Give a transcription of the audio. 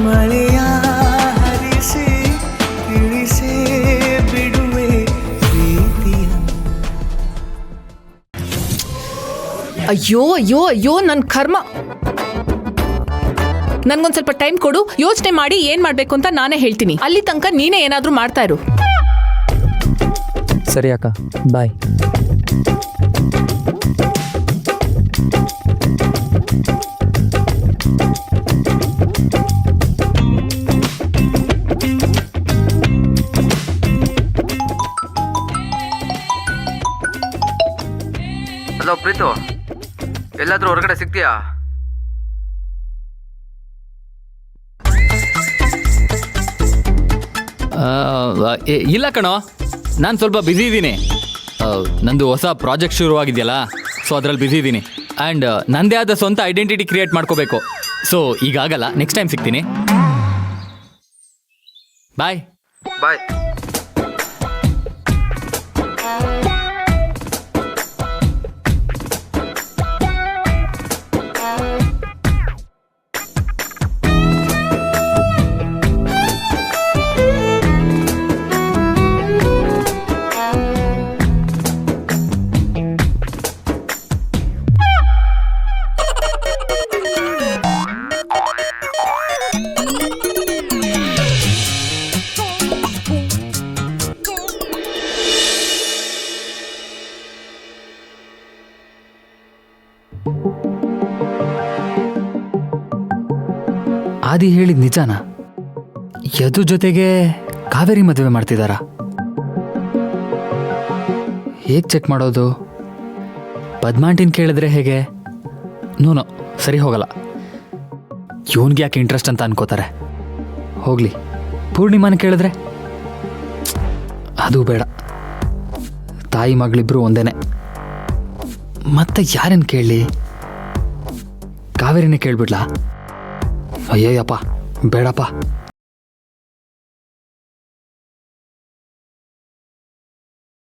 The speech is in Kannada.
ಮಳೆಯ ಹರಿಸಿ ತಿಳಿಸೇ ಬಿಡುವೆ ಪ್ರೀತಿಯ. ಅಯ್ಯೋ ಅಯ್ಯೋ ಅಯ್ಯೋ ನನ್ನ ಕರ್ಮ. ನನ್ಗೊಂದ್ ಸ್ವಲ್ಪ ಟೈಮ್ ಕೊಡು, ಯೋಚನೆ ಮಾಡಿ ಏನ್ ಮಾಡ್ಬೇಕು ಅಂತ ನಾನೇ ಹೇಳ್ತೀನಿ. ಅಲ್ಲಿ ತನಕ ನೀನೇ ಏನಾದ್ರೂ ಮಾಡ್ತಾ ಇರು. ಸರಿ ಅಕ್ಕ, ಬಾಯ್. ಹಲೋ ಪ್ರೀತು, ಎಲ್ಲಾದ್ರೂ ಹೊರಗಡೆ ಸಿಗ್ತೀಯಾ? ಇಲ್ಲ ಕಣೋ, ನಾನು ಸ್ವಲ್ಪ ಬ್ಯುಸಿ ಇದ್ದೀನಿ. ನಂದು ಹೊಸ ಪ್ರಾಜೆಕ್ಟ್ ಶುರುವಾಗಿದೆಯಲ್ಲ, ಸೊ ಅದರಲ್ಲಿ ಬ್ಯುಸಿ ಇದ್ದೀನಿ. ಆ್ಯಂಡ್ ನನ್ನದೇ ಆದ ಸ್ವಂತ ಐಡೆಂಟಿಟಿ ಕ್ರಿಯೇಟ್ ಮಾಡ್ಕೋಬೇಕು. ಸೊ ಈಗಾಗಲ್ಲ, ನೆಕ್ಸ್ಟ್ ಟೈಮ್ ಸಿಗ್ತೀನಿ. ಬಾಯ್ ಬಾಯ್. ಆದಿ ಹೇಳಿದ ನಿಜಾನಾ? ಯದು ಜೊತೆಗೆ ಕಾವೇರಿ ಮದುವೆ ಮಾಡ್ತಿದ್ದಾರಾ? ಹೇಗೆ ಚೆಕ್ ಮಾಡೋದು? ಪದ್ಮಾಂಟಿನ ಕೇಳಿದ್ರೆ ಹೇಗೆ? ನೋ, ಸರಿ ಹೋಗಲ್ಲ. ಇವನ್ಗೆ ಯಾಕೆ ಇಂಟ್ರೆಸ್ಟ್ ಅಂತ ಅನ್ಕೋತಾರೆ. ಹೋಗ್ಲಿ, ಪೂರ್ಣಿಮಾನ ಕೇಳಿದ್ರೆ ಅದು ಬೇಡ. ತಾಯಿ ಮಗಳಿಬ್ರು ಒಂದೇನೆ. ಮತ್ತೆ ಯಾರನ್ನು ಕೇಳಲಿ? ಕಾವೇರಿನೇ ಕೇಳ್ಬಿಡ್ಲಾ? ಅಯ್ಯಯ್ಯಪ್ಪ, ಬೇಡಪ್ಪ.